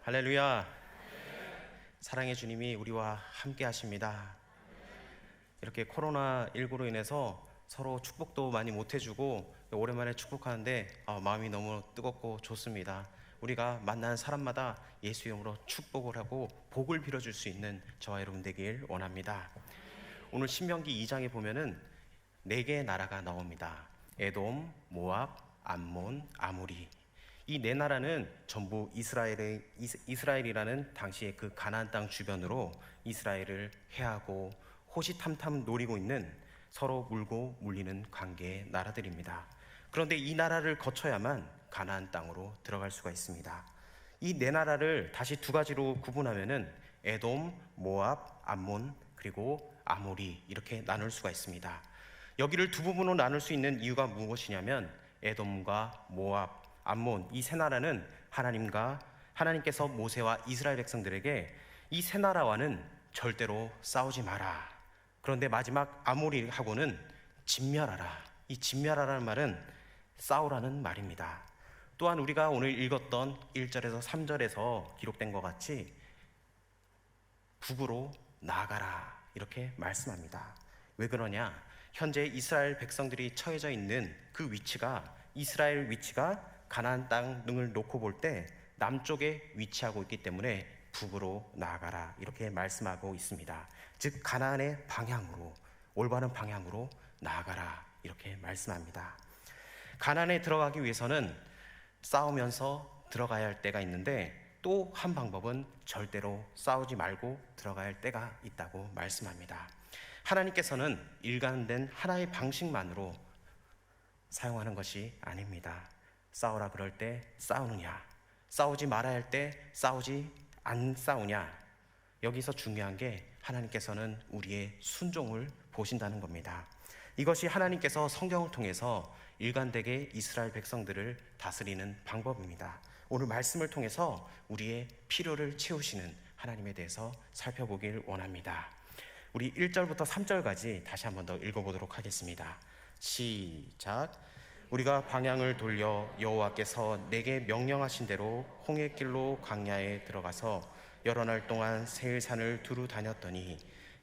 할렐루야. 사랑의 주님이 우리와 함께 하십니다. 이렇게 코로나19로 인해서 서로 축복도 많이 못 해주고 오랜만에 축복하는데 마음이 너무 뜨겁고 좋습니다. 우리가 만나는 사람마다 예수 이름으로 축복을 하고 복을 빌어줄 수 있는 저와 여러분 되길 원합니다. 오늘 신명기 2장에 보면은 4개의 나라가 나옵니다. 에돔, 모압, 암몬, 아모리. 이 4나라는 전부 이스라엘이라는 당시의 그 가나안 땅 주변으로 이스라엘을 해하고 호시탐탐 노리고 있는 서로 물고 물리는 관계의 나라들입니다. 그런데 이 나라를 거쳐야만 가나안 땅으로 들어갈 수가 있습니다. 이 4나라를 다시 2가지로 구분하면은 에돔, 모압, 암몬, 그리고 아모리 이렇게 나눌 수가 있습니다. 여기를 2부분으로 나눌 수 있는 이유가 무엇이냐면 에돔과 모압, 암몬 이 3나라는 하나님께서 모세와 이스라엘 백성들에게 이 3나라와는 절대로 싸우지 마라. 그런데 마지막 아모리하고는 진멸하라. 이 진멸하라는 말은 싸우라는 말입니다. 또한 우리가 오늘 읽었던 1절에서 3절에서 기록된 것 같이 북으로 나아가라 이렇게 말씀합니다. 왜 그러냐? 현재 이스라엘 백성들이 처해져 있는 그 위치가 이스라엘 위치가 가나안 땅을 놓고 볼 때 남쪽에 위치하고 있기 때문에 북으로 나아가라 이렇게 말씀하고 있습니다. 즉 가나안의 방향으로 올바른 방향으로 나아가라 이렇게 말씀합니다. 가나안에 들어가기 위해서는 싸우면서 들어가야 할 때가 있는데 또 한 방법은 절대로 싸우지 말고 들어가야 할 때가 있다고 말씀합니다. 하나님께서는 일관된 하나의 방식만으로 사용하는 것이 아닙니다. 싸우라 그럴 때 싸우느냐, 싸우지 말아야 할 때 싸우지 안 싸우냐. 여기서 중요한 게 하나님께서는 우리의 순종을 보신다는 겁니다. 이것이 하나님께서 성경을 통해서 일관되게 이스라엘 백성들을 다스리는 방법입니다. 오늘 말씀을 통해서 우리의 필요를 채우시는 하나님에 대해서 살펴보길 원합니다. 우리 1절부터 3절까지 다시 한번 더 읽어보도록 하겠습니다. 시작. 우리가 방향을 돌려 여호와께서 내게 명령하신 대로 홍해길로 광야에 들어가서 여러 날 동안 세일산을 두루 다녔더니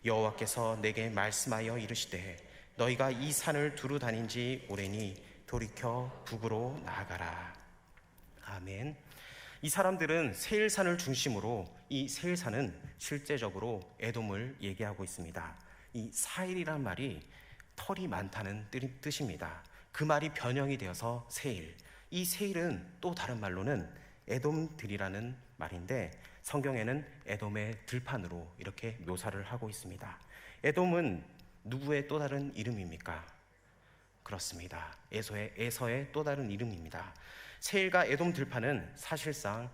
여호와께서 내게 말씀하여 이르시되 너희가 이 산을 두루 다닌 지 오래니 돌이켜 북으로 나아가라. 아멘. 이 사람들은 세일산을 중심으로 이 세일산은 실제적으로 에돔을 얘기하고 있습니다. 이 사일이란 말이 털이 많다는 뜻입니다. 그 말이 변형이 되어서 세일. 이 세일은 또 다른 말로는 에돔들이라는 말인데 성경에는 에돔의 들판으로 이렇게 묘사를 하고 있습니다. 에돔은 누구의 또 다른 이름입니까? 그렇습니다. 에서의 또 다른 이름입니다. 세일과 에돔 들판은 사실상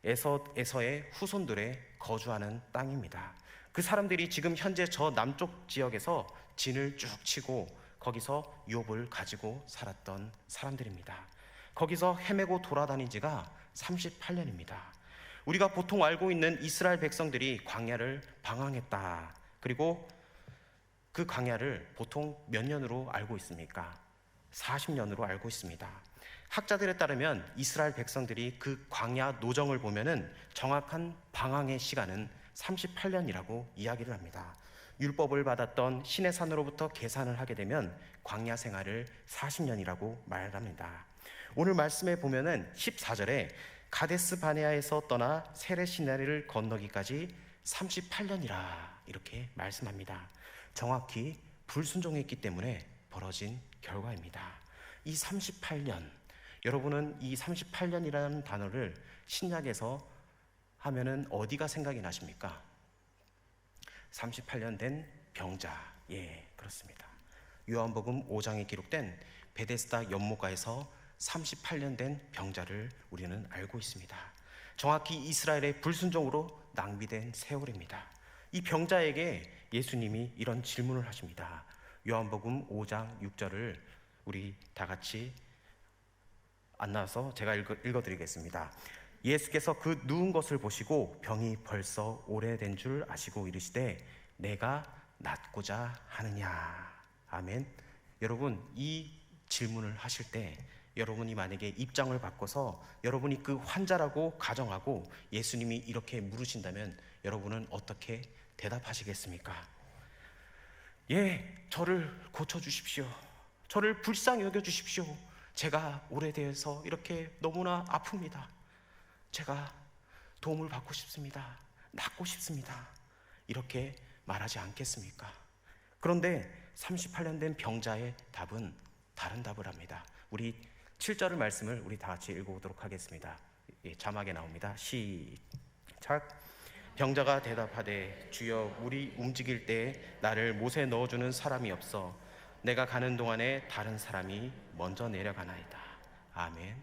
에서의 후손들의 거주하는 땅입니다. 그 사람들이 지금 현재 저 남쪽 지역에서 진을 쭉 치고 거기서 유업을 가지고 살았던 사람들입니다. 거기서 헤매고 돌아다닌 지가 38년입니다. 우리가 보통 알고 있는 이스라엘 백성들이 광야를 방황했다. 그리고 그 광야를 보통 몇 년으로 알고 있습니까? 40년으로 알고 있습니다. 학자들에 따르면 이스라엘 백성들이 그 광야 노정을 보면은 정확한 방황의 시간은 38년이라고 이야기를 합니다. 율법을 받았던 시내산으로부터 계산을 하게 되면 광야 생활을 40년이라고 말합니다. 오늘 말씀에 보면은 14절에 가데스 바네아에서 떠나 세레 시내를 건너기까지 38년이라 이렇게 말씀합니다. 정확히 불순종했기 때문에 벌어진 결과입니다. 이 38년, 여러분은 이 38년이라는 단어를 신약에서 하면은 어디가 생각이 나십니까? 38년 된 병자. 예, 그렇습니다. 요한복음 5장에 기록된 베데스다 연못가에서 38년 된 병자를 우리는 알고 있습니다. 정확히 이스라엘의 불순종으로 낭비된 세월입니다. 이 병자에게 예수님이 이런 질문을 하십니다. 요한복음 5장 6절을 우리 다 같이 안 나와서 제가 읽어드리겠습니다. 예수께서 그 누운 것을 보시고 병이 벌써 오래된 줄 아시고 이르시되 내가 낫고자 하느냐. 아멘. 여러분, 이 질문을 하실 때 여러분이 만약에 입장을 바꿔서 여러분이 그 환자라고 가정하고 예수님이 이렇게 물으신다면 여러분은 어떻게 대답하시겠습니까? 예, 저를 고쳐주십시오. 저를 불쌍히 여겨주십시오. 제가 오래돼서 이렇게 너무나 아픕니다. 제가 도움을 받고 싶습니다. 낫고 싶습니다. 이렇게 말하지 않겠습니까? 그런데 38년 된 병자의 답은 다른 답을 합니다. 우리 7절 말씀을 우리 다 같이 읽어보도록 하겠습니다. 자막에 나옵니다. 시작. 병자가 대답하되 주여 물이 움직일 때 나를 못에 넣어주는 사람이 없어 내가 가는 동안에 다른 사람이 먼저 내려가나이다. 아멘.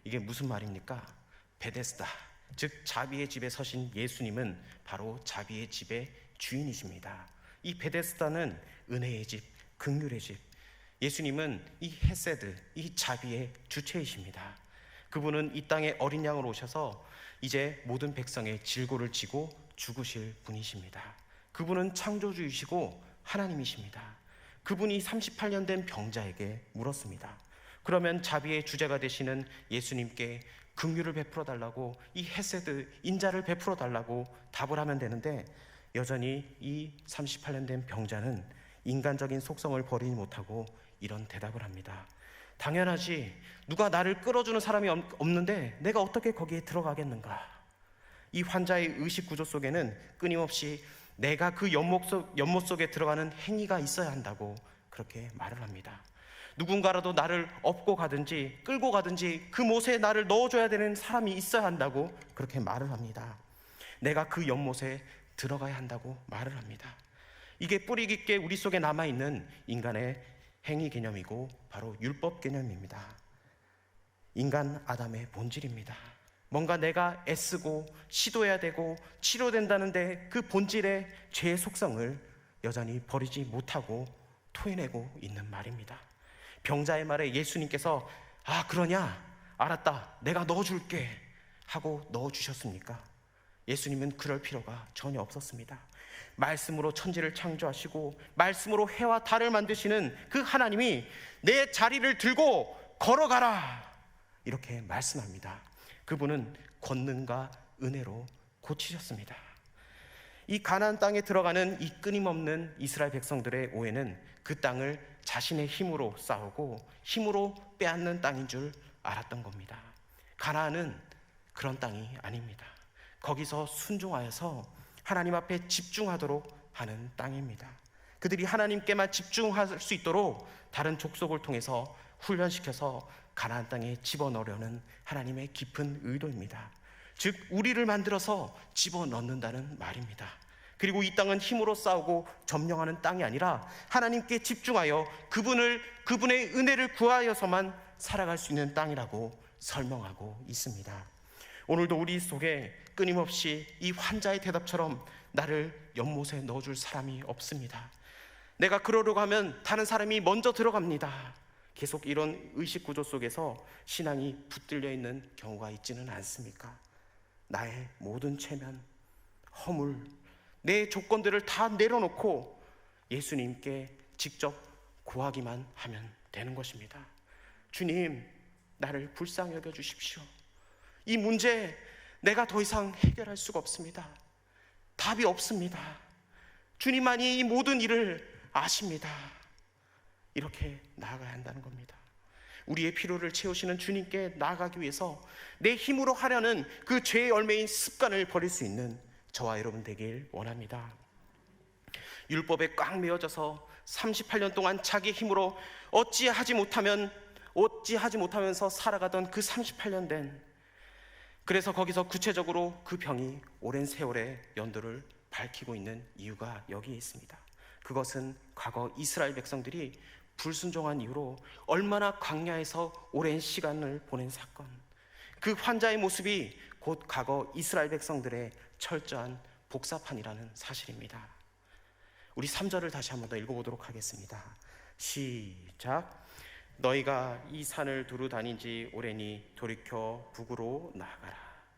이게 무슨 말입니까? 베데스다, 즉 자비의 집에 서신 예수님은 바로 자비의 집의 주인이십니다. 이 베데스다는 은혜의 집, 긍휼의 집. 예수님은 이 헤세드, 이 자비의 주체이십니다. 그분은 이 땅에 어린 양으로 오셔서 이제 모든 백성의 질고를 지고 죽으실 분이십니다. 그분은 창조주이시고 하나님이십니다. 그분이 38년 된 병자에게 물었습니다. 그러면 자비의 주제가 되시는 예수님께 긍휼을 베풀어 달라고, 이 헤세드, 인자를 베풀어 달라고 답을 하면 되는데, 여전히 이 38년 된 병자는 인간적인 속성을 버리지 못하고 이런 대답을 합니다. 당연하지, 누가 나를 끌어주는 사람이 없는데 내가 어떻게 거기에 들어가겠는가? 이 환자의 의식 구조 속에는 끊임없이 내가 그 연못 속에 들어가는 행위가 있어야 한다고 그렇게 말을 합니다. 누군가라도 나를 업고 가든지 끌고 가든지 그 못에 나를 넣어줘야 되는 사람이 있어야 한다고 그렇게 말을 합니다. 내가 그 연못에 들어가야 한다고 말을 합니다. 이게 뿌리 깊게 우리 속에 남아있는 인간의 행위 개념이고 바로 율법 개념입니다. 인간 아담의 본질입니다. 뭔가 내가 애쓰고 시도해야 되고 치료된다는데 그 본질의 죄의 속성을 여전히 버리지 못하고 토해내고 있는 말입니다. 병자의 말에 예수님께서 그러냐? 알았다, 내가 넣어줄게 하고 넣어주셨습니까? 예수님은 그럴 필요가 전혀 없었습니다. 말씀으로 천지를 창조하시고 말씀으로 해와 달을 만드시는 그 하나님이 내 자리를 들고 걸어가라 이렇게 말씀합니다. 그분은 권능과 은혜로 고치셨습니다. 이 가나안 땅에 들어가는 이 끊임없는 이스라엘 백성들의 오해는 그 땅을 자신의 힘으로 싸우고 힘으로 빼앗는 땅인 줄 알았던 겁니다. 가나안은 그런 땅이 아닙니다. 거기서 순종하여서 하나님 앞에 집중하도록 하는 땅입니다. 그들이 하나님께만 집중할 수 있도록 다른 족속을 통해서 훈련시켜서 가나안 땅에 집어넣으려는 하나님의 깊은 의도입니다. 즉 우리를 만들어서 집어넣는다는 말입니다. 그리고 이 땅은 힘으로 싸우고 점령하는 땅이 아니라 하나님께 집중하여 그분의 은혜를 구하여서만 살아갈 수 있는 땅이라고 설명하고 있습니다. 오늘도 우리 속에 끊임없이 이 환자의 대답처럼 나를 연못에 넣어줄 사람이 없습니다. 내가 그러려고 하면 다른 사람이 먼저 들어갑니다. 계속 이런 의식구조 속에서 신앙이 붙들려 있는 경우가 있지는 않습니까? 나의 모든 체면, 허물, 내 조건들을 다 내려놓고 예수님께 직접 구하기만 하면 되는 것입니다. 주님, 나를 불쌍히 여겨주십시오. 이 문제 내가 더 이상 해결할 수가 없습니다. 답이 없습니다. 주님만이 이 모든 일을 아십니다. 이렇게 나아가야 한다는 겁니다. 우리의 필요를 채우시는 주님께 나아가기 위해서 내 힘으로 하려는 그 죄의 열매인 습관을 버릴 수 있는 저와 여러분 되길 원합니다. 율법에 꽉 매어져서 38년 동안 자기 힘으로 어찌하지 못하면서 살아가던 그 38년 된, 그래서 거기서 구체적으로 그 병이 오랜 세월의 연도를 밝히고 있는 이유가 여기에 있습니다. 그것은 과거 이스라엘 백성들이 불순종한 이유로 얼마나 광야에서 오랜 시간을 보낸 사건, 그 환자의 모습이 곧 과거 이스라엘 백성들의 철저한 복사판이라는 사실입니다. 우리 3절을 다시 한 번 더 읽어보도록 하겠습니다. 시작. 너희가 이 산을 두루 다닌 지 오래니 돌이켜 북으로 나아가라.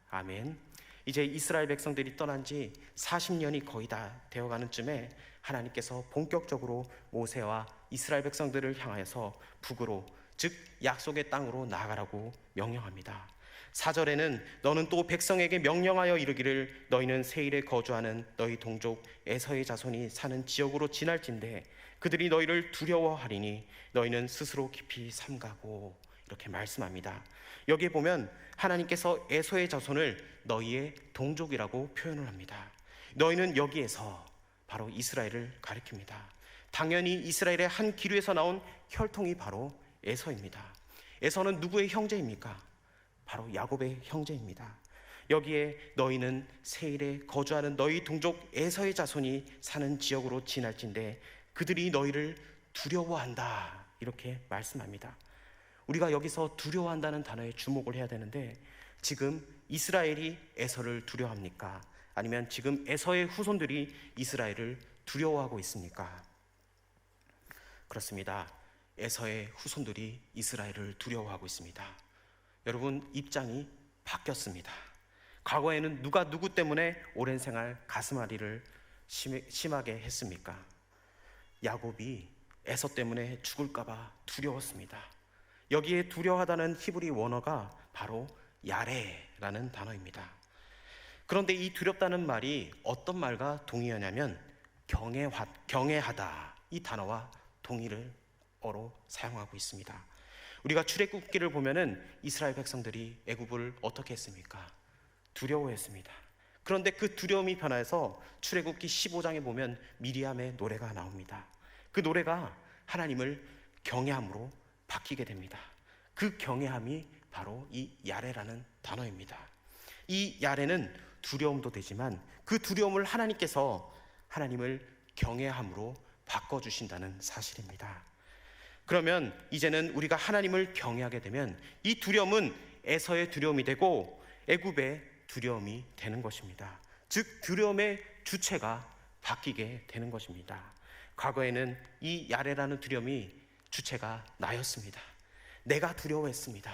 아멘. 이제 이스라엘 백성들이 떠난 지 40년이 거의 다 되어가는 쯤에 하나님께서 본격적으로 모세와 이스라엘 백성들을 향하여서 북으로 즉 약속의 땅으로 나아가라고 명령합니다. 4절에는 너는 또 백성에게 명령하여 이르기를 너희는 세일에 거주하는 너희 동족 에서의 자손이 사는 지역으로 지날진대 그들이 너희를 두려워하리니 너희는 스스로 깊이 삼가고, 이렇게 말씀합니다. 여기에 보면 하나님께서 에서의 자손을 너희의 동족이라고 표현을 합니다. 너희는 여기에서 바로 이스라엘을 가리킵니다. 당연히 이스라엘의 한 기류에서 나온 혈통이 바로 에서입니다. 에서는 누구의 형제입니까? 바로 야곱의 형제입니다. 여기에 너희는 세일에 거주하는 너희 동족 에서의 자손이 사는 지역으로 지날진대 그들이 너희를 두려워한다, 이렇게 말씀합니다. 우리가 여기서 두려워한다는 단어에 주목을 해야 되는데, 지금 이스라엘이 에서를 두려워합니까? 아니면 지금 에서의 후손들이 이스라엘을 두려워하고 있습니까? 그렇습니다. 에서의 후손들이 이스라엘을 두려워하고 있습니다. 여러분, 입장이 바뀌었습니다. 과거에는 누가 누구 때문에 오랜 생활 가슴앓이를 심하게 했습니까? 야곱이 에서 때문에 죽을까봐 두려웠습니다. 여기에 두려워하다는 히브리 원어가 바로 야레라는 단어입니다. 그런데 이 두렵다는 말이 어떤 말과 동의어냐면 경외하다, 이 단어와 동의를 어로 사용하고 있습니다. 우리가 출애굽기를 보면은 이스라엘 백성들이 애굽을 어떻게 했습니까? 두려워했습니다. 그런데 그 두려움이 변화해서 출애굽기 15장에 보면 미리암의 노래가 나옵니다. 그 노래가 하나님을 경외함으로 바뀌게 됩니다. 그 경외함이 바로 이 야레라는 단어입니다. 이 야레는 두려움도 되지만 그 두려움을 하나님께서 하나님을 경외함으로 바꿔주신다는 사실입니다. 그러면 이제는 우리가 하나님을 경외하게 되면 이 두려움은 에서의 두려움이 되고 애굽의 두려움이 되는 것입니다. 즉 두려움의 주체가 바뀌게 되는 것입니다. 과거에는 이 야레라는 두려움이 주체가 나였습니다. 내가 두려워했습니다.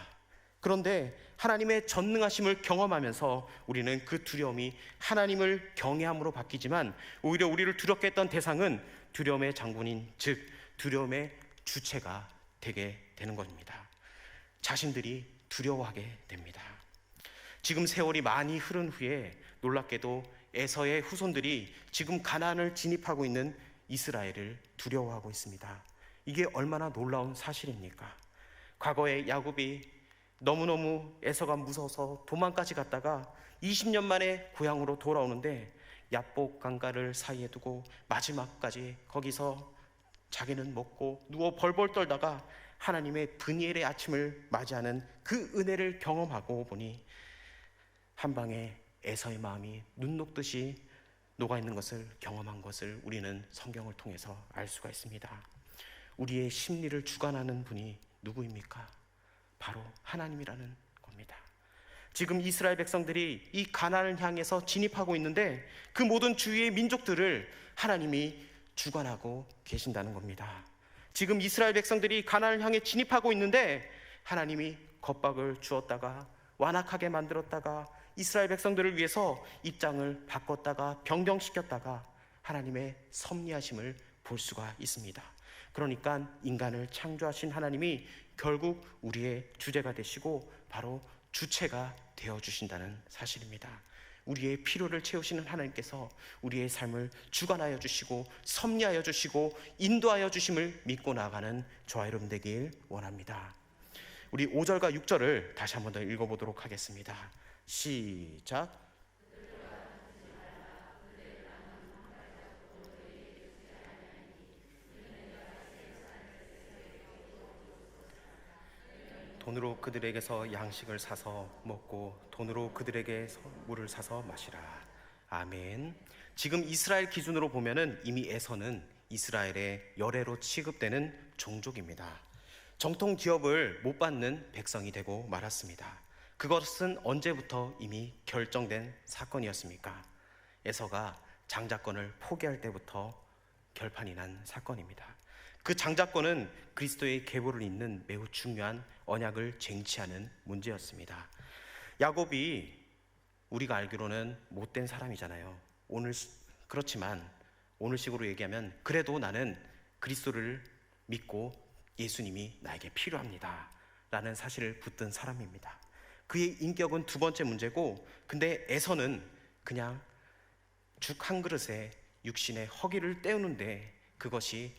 그런데 하나님의 전능하심을 경험하면서 우리는 그 두려움이 하나님을 경외함으로 바뀌지만 오히려 우리를 두렵게 했던 대상은 두려움의 장군인, 즉 두려움의 주체가 되게 되는 것입니다. 자신들이 두려워하게 됩니다. 지금 세월이 많이 흐른 후에 놀랍게도 에서의 후손들이 지금 가나안을 진입하고 있는 이스라엘을 두려워하고 있습니다. 이게 얼마나 놀라운 사실입니까? 과거에 야곱이 너무너무 에서가 무서워서 도망까지 갔다가 20년 만에 고향으로 돌아오는데 야복 강가를 사이에 두고 마지막까지 거기서 자기는 먹고 누워 벌벌 떨다가 하나님의 브니엘의 아침을 맞이하는 그 은혜를 경험하고 보니 한방에 에서의 마음이 눈 녹듯이 녹아있는 것을 경험한 것을 우리는 성경을 통해서 알 수가 있습니다. 우리의 심리를 주관하는 분이 누구입니까? 바로 하나님이라는 겁니다. 지금 이스라엘 백성들이 이 가나안을 향해서 진입하고 있는데 그 모든 주위의 민족들을 하나님이 주관하고 계신다는 겁니다. 지금 이스라엘 백성들이 가나안을 향해 진입하고 있는데 하나님이 겁박을 주었다가 완악하게 만들었다가 이스라엘 백성들을 위해서 입장을 바꿨다가 변경시켰다가 하나님의 섭리하심을 볼 수가 있습니다. 그러니까 인간을 창조하신 하나님이 결국 우리의 주제가 되시고 바로 주체가 되어주신다는 사실입니다. 우리의 필요를 채우시는 하나님께서 우리의 삶을 주관하여 주시고 섭리하여 주시고 인도하여 주심을 믿고 나아가는 저와 여러분 되길 원합니다. 우리 5절과 6절을 다시 한번 더 읽어보도록 하겠습니다. 시작. 돈으로 그들에게서 양식을 사서 먹고 돈으로 그들에게 물을 사서 마시라. 아멘. 지금 이스라엘 기준으로 보면은 이미 에서는 이스라엘의 열애로 취급되는 종족입니다. 정통 기업을 못 받는 백성이 되고 말았습니다. 그것은 언제부터 이미 결정된 사건이었습니까? 에서가 장자권을 포기할 때부터 결판이 난 사건입니다. 그 장자권은 그리스도의 계보를 잇는 매우 중요한 언약을 쟁취하는 문제였습니다. 야곱이 우리가 알기로는 못된 사람이잖아요. 그렇지만 오늘식으로 얘기하면 그래도 나는 그리스도를 믿고 예수님이 나에게 필요합니다 라는 사실을 붙든 사람입니다. 그의 인격은 두 번째 문제고, 근데 에서는 그냥 죽 한 그릇에 육신의 허기를 때우는데 그것이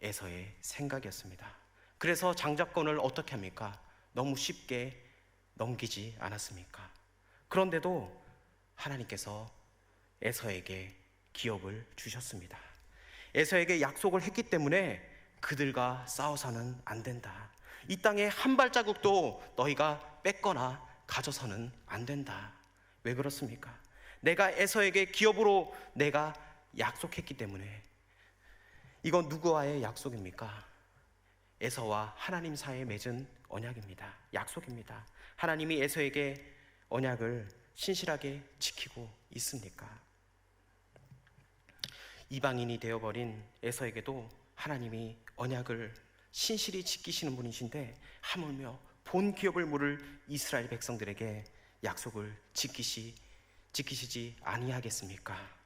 에서의 생각이었습니다. 그래서 장자권을 어떻게 합니까? 너무 쉽게 넘기지 않았습니까? 그런데도 하나님께서 에서에게 기업을 주셨습니다. 에서에게 약속을 했기 때문에 그들과 싸워서는 안 된다. 이 땅에 한 발자국도 너희가 뺏거나 가져서는 안 된다. 왜 그렇습니까? 내가 에서에게 기업으로 내가 약속했기 때문에. 이건 누구와의 약속입니까? 에서와 하나님 사이에 맺은 언약입니다. 약속입니다. 하나님이 에서에게 언약을 신실하게 지키고 있습니까? 이방인이 되어버린 에서에게도 하나님이 언약을 신실히 지키시는 분이신데, 하물며 본 기업을 물을 이스라엘 백성들에게 약속을 지키시지 아니하겠습니까?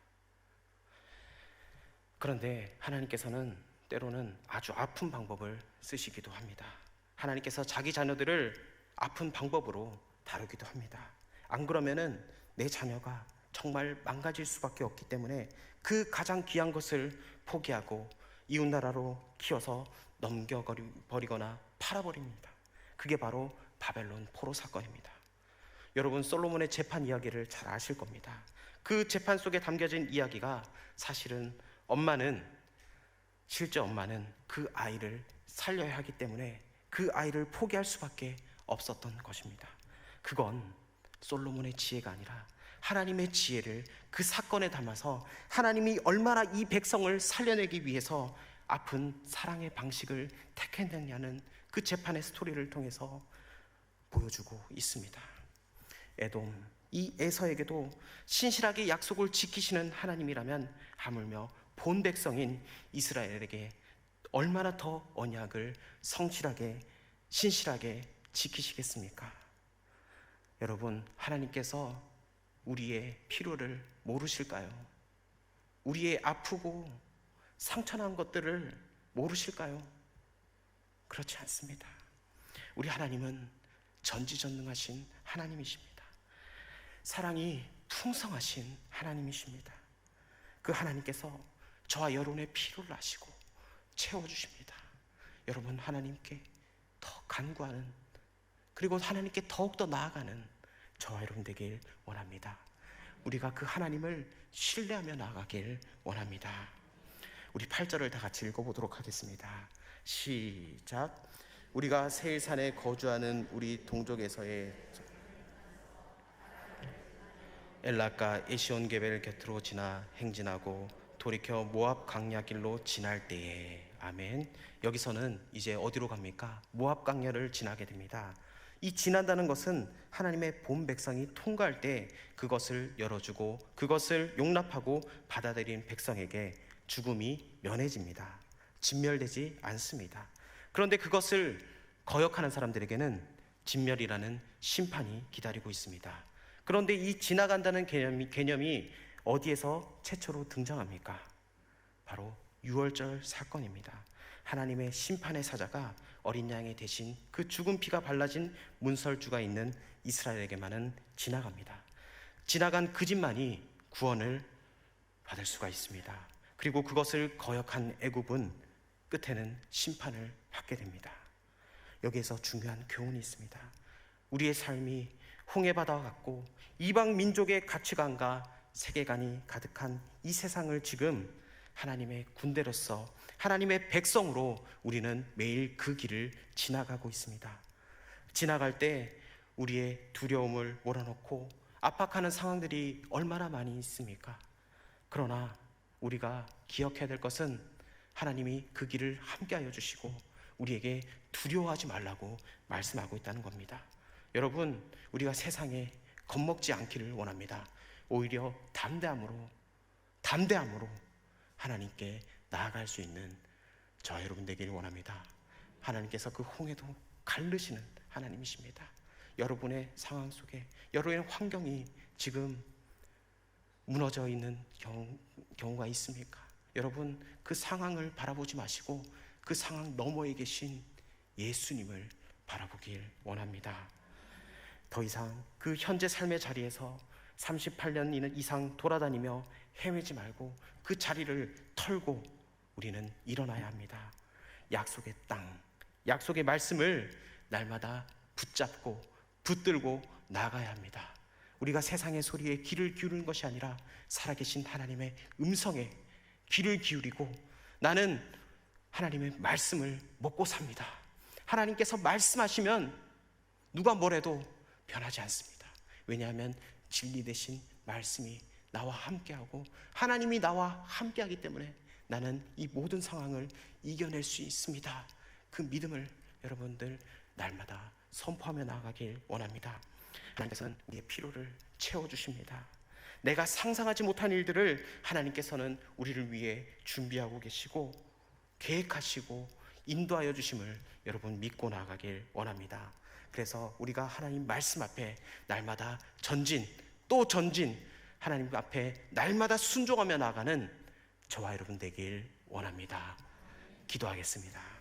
그런데 하나님께서는 때로는 아주 아픈 방법을 쓰시기도 합니다. 하나님께서 자기 자녀들을 아픈 방법으로 다루기도 합니다. 안 그러면은 내 자녀가 정말 망가질 수밖에 없기 때문에 그 가장 귀한 것을 포기하고 이웃나라로 키워서 넘겨버리거나 팔아버립니다. 그게 바로 바벨론 포로 사건입니다. 여러분, 솔로몬의 재판 이야기를 잘 아실 겁니다. 그 재판 속에 담겨진 이야기가 사실은 실제 엄마는 그 아이를 살려야 하기 때문에 그 아이를 포기할 수밖에 없었던 것입니다. 그건 솔로몬의 지혜가 아니라 하나님의 지혜를 그 사건에 담아서 하나님이 얼마나 이 백성을 살려내기 위해서 아픈 사랑의 방식을 택했느냐는 그 재판의 스토리를 통해서 보여주고 있습니다. 에돔, 이 에서에게도 신실하게 약속을 지키시는 하나님이라면 하물며 본 백성인 이스라엘에게 얼마나 더 언약을 성실하게 신실하게 지키시겠습니까? 여러분, 하나님께서 우리의 필요를 모르실까요? 우리의 아프고 상처난 것들을 모르실까요? 그렇지 않습니다. 우리 하나님은 전지전능하신 하나님이십니다. 사랑이 풍성하신 하나님이십니다. 그 하나님께서 저와 여러분의 필요를 아시고 채워주십니다. 여러분, 하나님께 더 간구하는, 그리고 하나님께 더욱더 나아가는 저와 여러분 되길 원합니다. 우리가 그 하나님을 신뢰하며 나아가길 원합니다. 우리 8절을 다 같이 읽어보도록 하겠습니다. 시작. 우리가 세일산에 거주하는 우리 동족에서의 엘라과 에시온게벨 곁으로 지나 행진하고 돌이켜 모압 강야 길로 지날 때에. 아멘. 여기서는 이제 어디로 갑니까? 모압 강야를 지나게 됩니다. 이 지난다는 것은 하나님의 본 백성이 통과할 때 그것을 열어주고 그것을 용납하고 받아들인 백성에게 죽음이 면해집니다. 진멸되지 않습니다. 그런데 그것을 거역하는 사람들에게는 진멸이라는 심판이 기다리고 있습니다. 그런데 이 지나간다는 개념이 어디에서 최초로 등장합니까? 바로 유월절 사건입니다. 하나님의 심판의 사자가 어린 양의 대신 그 죽은 피가 발라진 문설주가 있는 이스라엘에게만은 지나갑니다. 지나간 그 집만이 구원을 받을 수가 있습니다. 그리고 그것을 거역한 애굽은 끝에는 심판을 받게 됩니다. 여기에서 중요한 교훈이 있습니다. 우리의 삶이 홍해바다와 같고 이방 민족의 가치관과 세계관이 가득한 이 세상을 지금 하나님의 군대로서 하나님의 백성으로 우리는 매일 그 길을 지나가고 있습니다. 지나갈 때 우리의 두려움을 몰아넣고 압박하는 상황들이 얼마나 많이 있습니까? 그러나 우리가 기억해야 될 것은 하나님이 그 길을 함께하여 주시고 우리에게 두려워하지 말라고 말씀하고 있다는 겁니다. 여러분, 우리가 세상에 겁먹지 않기를 원합니다. 오히려 담대함으로 하나님께 나아갈 수 있는 저 여러분 되기를 원합니다. 하나님께서 그 홍해도 가르시는 하나님이십니다. 여러분의 상황 속에 여러분의 환경이 지금 무너져 있는 경우가 있습니까? 여러분, 그 상황을 바라보지 마시고 그 상황 너머에 계신 예수님을 바라보길 원합니다. 더 이상 그 현재 삶의 자리에서 38년 이상 돌아다니며 헤매지 말고 그 자리를 털고 우리는 일어나야 합니다. 약속의 땅, 약속의 말씀을 날마다 붙잡고 붙들고 나가야 합니다. 우리가 세상의 소리에 귀를 기울이는 것이 아니라 살아계신 하나님의 음성에 귀를 기울이고 나는 하나님의 말씀을 먹고 삽니다. 하나님께서 말씀하시면 누가 뭐래도 변하지 않습니다. 왜냐하면 진리 되신 말씀이 나와 함께하고 하나님이 나와 함께하기 때문에 나는 이 모든 상황을 이겨낼 수 있습니다. 그 믿음을 여러분들 날마다 선포하며 나아가길 원합니다. 하나님께서는 우리의 필요를 채워주십니다. 내가 상상하지 못한 일들을 하나님께서는 우리를 위해 준비하고 계시고 계획하시고 인도하여 주심을 여러분 믿고 나아가길 원합니다. 그래서 우리가 하나님 말씀 앞에 날마다 전진 또 전진, 하나님 앞에 날마다 순종하며 나아가는 저와 여러분 되길 원합니다. 기도하겠습니다.